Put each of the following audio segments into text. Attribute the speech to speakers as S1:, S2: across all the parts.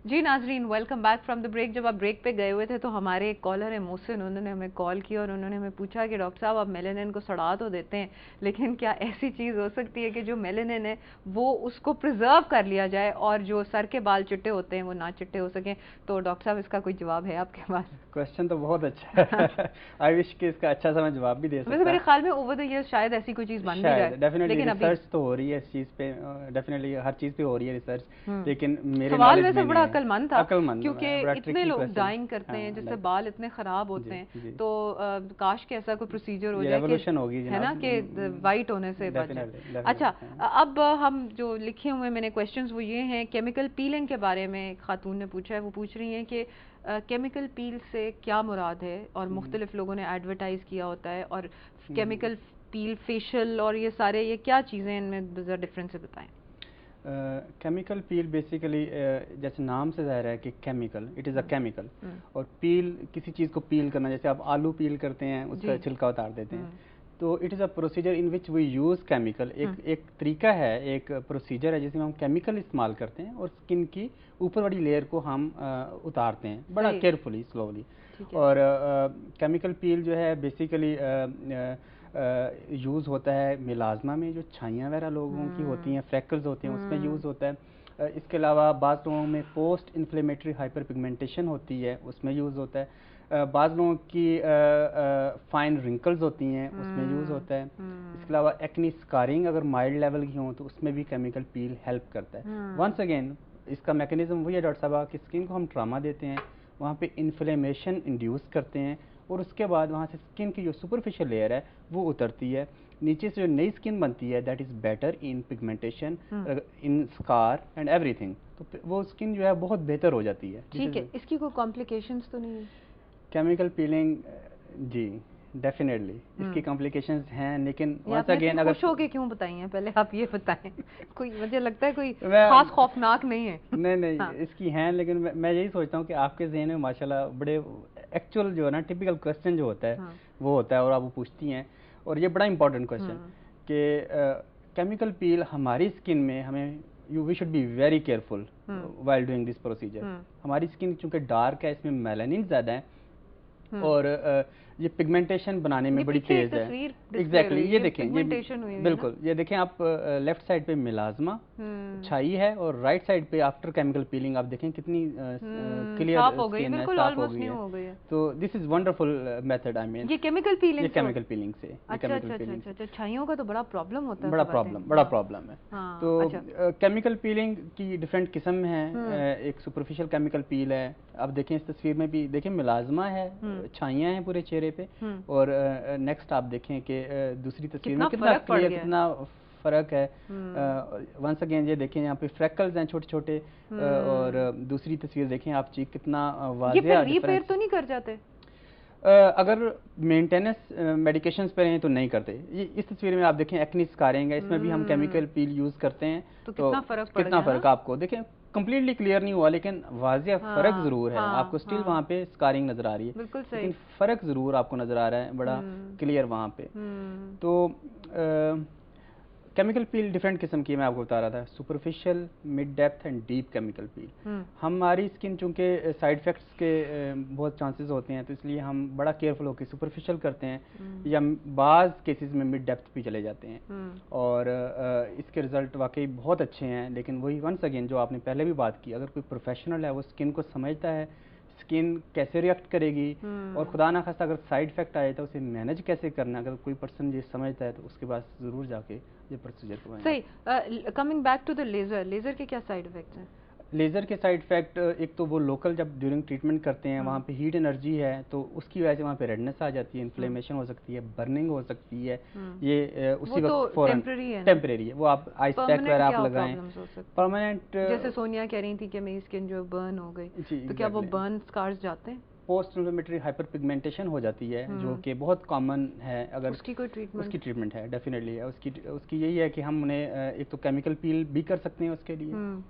S1: जी नाजरीन, welcome back from the break. जब आप ब्रेक पे गए हुए थे तो हमारे एक कॉलर है मोहसिन, उन्होंने हमें कॉल किया और उन्होंने हमें पूछा कि डॉक्टर साहब आप मेलेनिन को सड़ा तो देते हैं, लेकिन क्या ऐसी चीज़ हो सकती है कि जो मेलेनिन है वो उसको प्रिजर्व कर लिया जाए और जो सर के बाल चिट्टे होते हैं वो ना चिट्टे हो सकें? तो डॉक्टर साहब इसका कोई जवाब है आपके पास?
S2: क्वेश्चन तो बहुत अच्छा है। आई विश कि इसका अच्छा सा मैं जवाब भी दे सकता।
S1: वैसे मेरे ख्याल में ओवर द ईयर्स शायद ऐसी कोई चीज़ बन भी जाए,
S2: डेफिनेटली
S1: लेकिन
S2: रिसर्च तो हो रही है इस चीज़ पे, डेफिनेटली हर चीज़ पे हो रही है रिसर्च, लेकिन मेरे
S1: सवाल
S2: नॉलेज
S1: वैसे
S2: में
S1: बड़ा
S2: नहीं है।
S1: अक्लमंद था,
S2: अक्लमंद,
S1: क्योंकि
S2: बड़ा
S1: इतने
S2: ट्रिकी
S1: लोग
S2: क्वेश्चन।
S1: डाइंग करते हैं जिससे बाल इतने खराब होते हैं,
S2: जी।
S1: तो काश के ऐसा कोई प्रोसीजर हो
S2: ये
S1: जाए कि
S2: रेवोल्यूशन होगी
S1: है ना, कि वाइट होने से बच जाए। अच्छा, अब हम जो लिखे हुए मैंने क्वेश्चंस वो ये हैं, केमिकल पीलिंग के बारे में एक खातून ने पूछा है। वो पूछ रही हैं कि केमिकल पील से क्या मुराद है, और मुख्तलिफ लोगों ने एडवर्टाइज किया होता है, और केमिकल पील, फेशियल और ये सारे, ये क्या चीज़ें, इनमें ज़रा डिफरेंस है बताएं।
S2: केमिकल पील बेसिकली जैसे नाम से ज़ाहिर है कि chemical, it is a chemical, और पील किसी चीज़ को पील करना, जैसे आप आलू पील करते हैं उसका छिलका उतार देते हैं, तो it is a procedure in which we use chemical. एक तरीका है, एक प्रोसीजर है जिसमें हम केमिकल इस्तेमाल करते हैं और स्किन की ऊपर वाली लेयर को हम उतारते हैं बड़ा केयरफुली, स्लोली। और केमिकल पील जो है बेसिकली यूज़ होता है मिलाजमा में, जो छाइयाँ वगैरह लोगों की होती हैं, फ्रैकल्स होते हैं, उसमें यूज़ होता है। इसके अलावा बाज़ लोगों में पोस्ट इन्फ्लेमेटरी हाइपर पिगमेंटेशन होती है, उसमें यूज़ होता है। बाज़ लोगों की फाइन रिंकल्स होती हैं, उसमें यूज़ होता है। इसके अलावा एक्नी स्कारिंग अगर माइल्ड लेवल की हो तो उसमें भी केमिकल पील हेल्प करता है। वंस अगेन इसका मैकेनिज्म वही है डॉक्टर साहब कि स्किन को हम ट्रामा देते हैं, वहाँ पे इन्फ्लेमेशन इंड्यूस करते हैं, और उसके बाद वहाँ से स्किन की जो सुपरफिशियल लेयर है वो उतरती है, नीचे से जो नई स्किन बनती है that is better in pigmentation, in scar and everything. तो वो स्किन जो है बहुत बेहतर हो जाती है।
S1: ठीक है, इसकी कोई कॉम्प्लिकेशंस तो नहीं है?
S2: केमिकल पीलिंग, जी डेफिनेटली इसकी कॉम्प्लिकेशंस हैं, लेकिन वंस अगेन अगर
S1: खुश होके क्यों बताइए, पहले आप ये बताएं। कोई मुझे लगता है कोई खास खौफनाक नहीं है।
S2: नहीं हाँ। इसकी हैं, लेकिन मैं यही सोचता हूँ कि आपके ज़हन में माशाल्लाह बड़े एक्चुअल जो है ना टिपिकल क्वेश्चन जो होता है वो होता है, और आप वो पूछती हैं, और ये बड़ा इंपॉर्टेंट क्वेश्चन कि केमिकल पील हमारी स्किन में हमें we should be very careful while doing this procedure. हमारी स्किन चूँकि डार्क है, इसमें मेलानिन ज़्यादा है, और ये पिगमेंटेशन बनाने में बड़ी तेज है। एग्जैक्टली ये देखें, ये बिल्कुल ये देखें आप, लेफ्ट साइड पे मिलाजमा छाई है, और राइट साइड पे आफ्टर केमिकल पीलिंग आप देखें कितनी क्लियर स्किन है, साफ हो गई है। तो this is wonderful method, I mean
S1: ये केमिकल पीलिंग,
S2: ये केमिकल पीलिंग से।
S1: अच्छा, छाइयों का तो बड़ा प्रॉब्लम होता है,
S2: बड़ा प्रॉब्लम है। तो केमिकल पीलिंग की डिफरेंट किस्म है। एक सुपरफिशियल केमिकल पील है, आप देखें इस तस्वीर में भी देखें मिलाजमा है, छाइयाँ हैं पूरे चेहरे पे, और नेक्स्ट आप देखें कि दूसरी तस्वीर में कितना क्लियर, कितना फर्क है। वंस अगेन ये देखें यहाँ पे फ्रैकल्स हैं छोटे छोटे, और दूसरी तस्वीर देखें आप जी, कितना वाज़ेह
S1: रिपेयर तो नहीं कर जाते?
S2: अगर मेंटेनेंस मेडिकेशंस पे हैं तो नहीं करते। ये इस तस्वीर में आप देखें एक्नी स्कारिंग है, इसमें भी हम केमिकल पील यूज़ करते हैं,
S1: तो कितना
S2: फ़र्क आपको देखें, कंप्लीटली क्लियर नहीं हुआ, लेकिन वाज़ेह फ़र्क ज़रूर है। आपको स्टिल वहाँ पे स्कारिंग नज़र आ रही है, लेकिन फ़र्क ज़रूर आपको नज़र आ रहा है बड़ा क्लियर वहाँ पे। तो केमिकल पील डिफरेंट किस्म की मैं आपको बता रहा था, superficial, mid depth and deep chemical peel. हमारी स्किन चूँकि साइड इफेक्ट्स के बहुत चांसेस होते हैं, तो इसलिए हम बड़ा केयरफुल होकर सुपरफिशियल करते हैं, या बाज़ केसेस में मिड डेप्थ भी चले जाते हैं, और इसके रिज़ल्ट वाकई बहुत अच्छे हैं। लेकिन वही वंस अगेन जो आपने पहले भी बात की, अगर कोई प्रोफेशनल है वो स्किन को समझता है, स्किन कैसे रिएक्ट करेगी, और खुदा ना खास्ता अगर साइड इफेक्ट आए तो उसे मैनेज कैसे करना, अगर कोई पर्सन ये समझता है तो उसके पास ज़रूर जाके ये प्रोसीजर करवाएं।
S1: सही। Coming back to the laser, laser के क्या साइड इफेक्ट्स हैं?
S2: लेज़र के साइड इफेक्ट, एक तो वो लोकल जब ड्यूरिंग ट्रीटमेंट करते हैं वहाँ पे हीट एनर्जी है, तो उसकी वजह से वहाँ पे रेडनेस आ जाती है, इन्फ्लेमेशन हो सकती है, बर्निंग हो सकती है। ये उसी वक्त फौरन टेम्परेरी है, वो आप आइस पैक वगैरह आप लगाएं।
S1: परमानेंट, जैसे सोनिया कह रही थी कि मेरी स्किन जो बर्न हो गई, तो क्या वो बर्न स्कार्स जाते हैं?
S2: पोस्ट इन्फ्लेमेटरी हाइपर पिगमेंटेशन हो जाती है, जो कि बहुत कॉमन है। अगर
S1: उसकी कोई ट्रीटमेंट? उसकी
S2: ट्रीटमेंट है, डेफिनेटली है। उसकी यही है कि हम उन्हें एक तो केमिकल पील भी कर सकते हैं उसके लिए,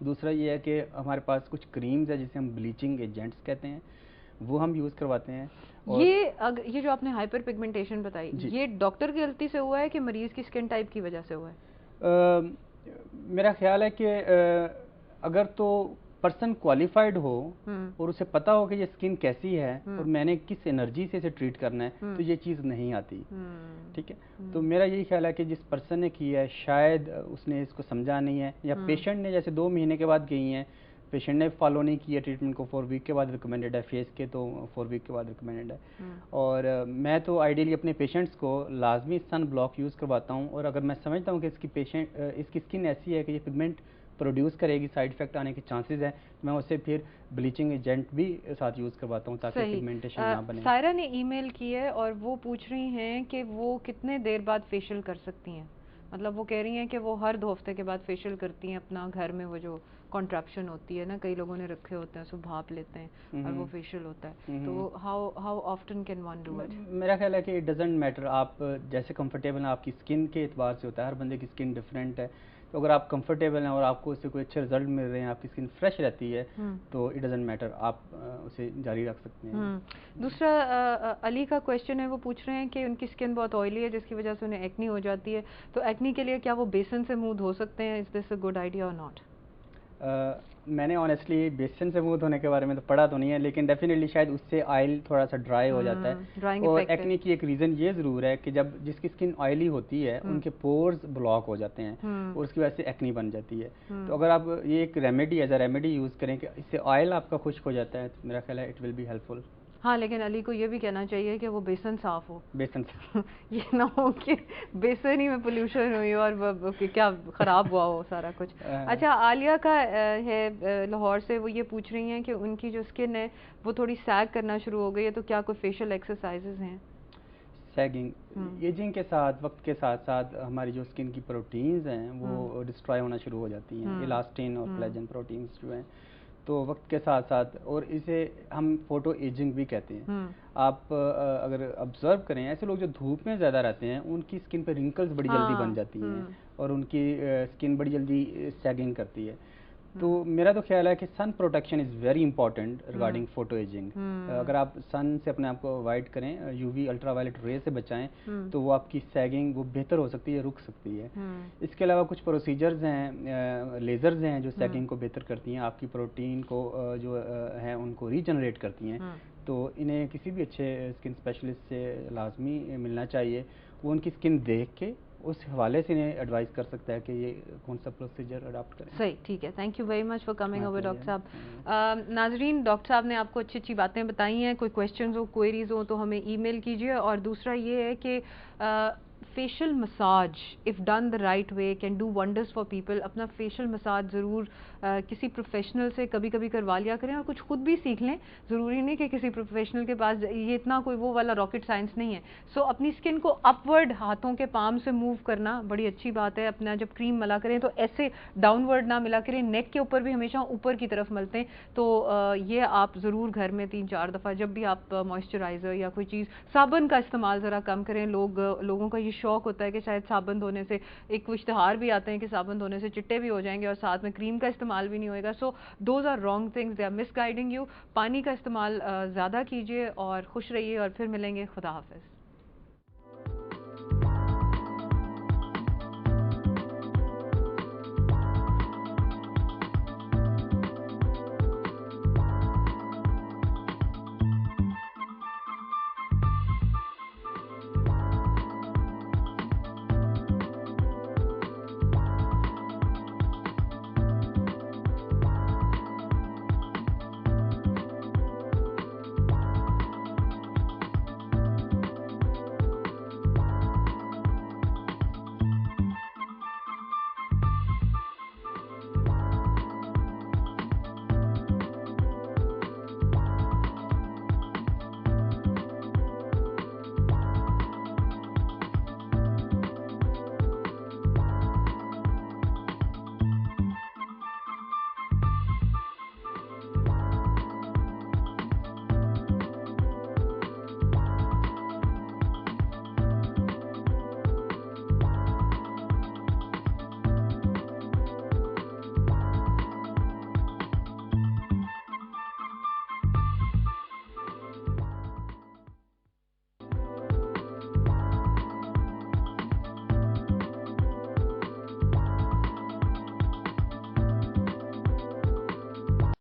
S2: दूसरा ये है कि हमारे पास कुछ क्रीम्स है जिसे हम ब्लीचिंग एजेंट्स कहते हैं, वो हम यूज़ करवाते हैं।
S1: और ये जो आपने हाइपर पिगमेंटेशन बताई, ये डॉक्टर की गलती से हुआ है कि मरीज़ की स्किन टाइप की वजह से हुआ है?
S2: मेरा ख्याल है कि अगर तो पर्सन क्वालिफाइड हो और उसे पता हो कि ये स्किन कैसी है और मैंने किस एनर्जी से इसे ट्रीट करना है, तो ये चीज़ नहीं आती। ठीक है, तो मेरा यही ख्याल है कि जिस पर्सन ने किया है शायद उसने इसको समझा नहीं है, या पेशेंट ने जैसे 2 महीने के बाद गई हैं, पेशेंट ने फॉलो नहीं किया ट्रीटमेंट को, 4 वीक के बाद रिकमेंडेड है, फेस के तो 4 वीक के बाद रिकमेंडेड है। और मैं तो आइडियली अपने पेशेंट्स को लाजमी सन ब्लॉक यूज़ करवाता हूँ, और अगर मैं समझता हूँ कि इसकी स्किन ऐसी है कि ये पिगमेंट प्रोड्यूस करेगी, साइड इफेक्ट आने के चांसेस हैं, मैं उससे फिर ब्लीचिंग एजेंट भी साथ यूज़ करवाता हूँ ताकि पिगमेंटेशन ना बने।
S1: सायरा ने ईमेल की है और वो पूछ रही हैं कि वो कितने देर बाद फेशियल कर सकती हैं। मतलब वो कह रही हैं कि वो हर 2 हफ्ते के बाद फेशियल करती हैं अपना घर में, वो जो कॉन्ट्रैप्शन होती है ना, कई लोगों ने रखे होते हैं, उसको भाप लेते हैं और वो फेशियल होता है। तो how often can one do it?
S2: मेरा ख्याल है कि इट डजंट मैटर, आप जैसे कंफर्टेबल हैं, आपकी स्किन के एतबार से होता है, हर बंदे की स्किन डिफरेंट है। तो अगर आप कंफर्टेबल हैं और आपको उससे कोई अच्छे रिजल्ट मिल रहे हैं, आपकी स्किन फ्रेश रहती है, तो इट डजंट मैटर, आप उसे जारी रख सकते हैं।
S1: दूसरा अली का क्वेश्चन है, वो पूछ रहे हैं कि उनकी स्किन बहुत ऑयली है जिसकी वजह से उन्हें एक्नी हो जाती है, तो एक्नी के लिए क्या वो बेसन से मुंह धो सकते हैं? Is this a good idea और नॉट?
S2: मैंने ऑनेस्टली बेसन से मुंह धोने के बारे में तो पढ़ा तो नहीं है, लेकिन डेफिनेटली शायद उससे ऑयल थोड़ा सा ड्राई हो जाता है। और एक्ने की एक रीज़न ये ज़रूर है कि जब जिसकी स्किन ऑयली होती है उनके पोर्स ब्लॉक हो जाते हैं और उसकी वजह से एक्ने बन जाती है। तो अगर आप ये एक remedy as a remedy use करें कि इससे ऑयल आपका खुश्क हो जाता है, तो मेरा ख्याल है इट विल बी हेल्पफुल।
S1: हाँ, लेकिन अली को ये भी कहना चाहिए कि वो बेसन साफ हो,
S2: बेसन
S1: ये ना हो कि बेसन ही में पोल्यूशन हुई और क्या ख़राब हुआ हो सारा कुछ। अच्छा, आलिया का है लाहौर से, वो ये पूछ रही हैं कि उनकी जो स्किन है वो थोड़ी सैग करना शुरू हो गई है, तो क्या कोई फेशियल एक्सरसाइजेज हैं?
S2: सैगिंग एजिंग के साथ, वक्त के साथ साथ हमारी जो स्किन की प्रोटीन्स हैं वो डिस्ट्रॉय होना शुरू हो जाती हैं, इलास्टिन और कोलेजन प्रोटीन्स जो हैं, तो वक्त के साथ साथ, और इसे हम फोटो एजिंग भी कहते हैं। आप अगर ऑब्जर्व करें, ऐसे लोग जो धूप में ज़्यादा रहते हैं उनकी स्किन पर रिंकल्स बड़ी जल्दी बन जाती हैं और उनकी स्किन बड़ी जल्दी सैगिंग करती है। तो मेरा तो ख्याल है कि sun protection is very important regarding photo ageing. अगर आप सन से अपने आप को अवॉइड करें, यूवी अल्ट्रावायलेट रे से बचाएं, तो वो आपकी सैगिंग वो बेहतर हो सकती है, रुक सकती है। इसके अलावा कुछ प्रोसीजर्स हैं, लेज़र्स हैं जो सैगिंग को बेहतर करती हैं, आपकी प्रोटीन को जो है उनको रीजनरेट करती हैं। तो इन्हें किसी भी अच्छे स्किन स्पेशलिस्ट से लाजमी मिलना चाहिए, वो उनकी स्किन देख के उस हवाले से इन्हें एडवाइस कर सकता है कि ये कौन सा प्रोसीजर अडॉप्ट करें।
S1: सही, ठीक है, thank you very much for coming over doctor साहब। नाजरीन, डॉक्टर साहब ने आपको अच्छी अच्छी बातें बताई हैं, कोई क्वेश्चंस हो, क्वेरीज हो तो हमें ईमेल कीजिए। और दूसरा ये है कि facial massage if done the right way can do wonders for people. अपना फेशियल मसाज ज़रूर किसी प्रोफेशनल से कभी कभी करवा लिया करें और कुछ खुद भी सीख लें। ज़रूरी नहीं कि किसी प्रोफेशनल के पास, ये इतना कोई वो वाला रॉकेट साइंस नहीं है। सो अपनी स्किन को अपवर्ड, हाथों के पाम से मूव करना बड़ी अच्छी बात है। अपना जब क्रीम मला करें तो ऐसे डाउनवर्ड ना मिला करें, नेक के ऊपर भी हमेशा ऊपर की तरफ मलते हैं। तो ये आप ज़रूर घर में 3-4 दफ़ा जब भी आप मॉइस्चराइज़र या कोई चीज़, साबुन का इस्तेमाल ज़रा कम करें। लोगों का ये शौक होता है कि शायद साबुन धोने से, एक इश्तिहार भी आते हैं कि साबुन धोने से चिट्टे भी हो जाएंगे और साथ में क्रीम का इस्तेमाल भी नहीं होएगा। So those are wrong things, they are misguiding you. पानी का इस्तेमाल ज़्यादा कीजिए और खुश रहिए और फिर मिलेंगे। खुदा हाफिज़।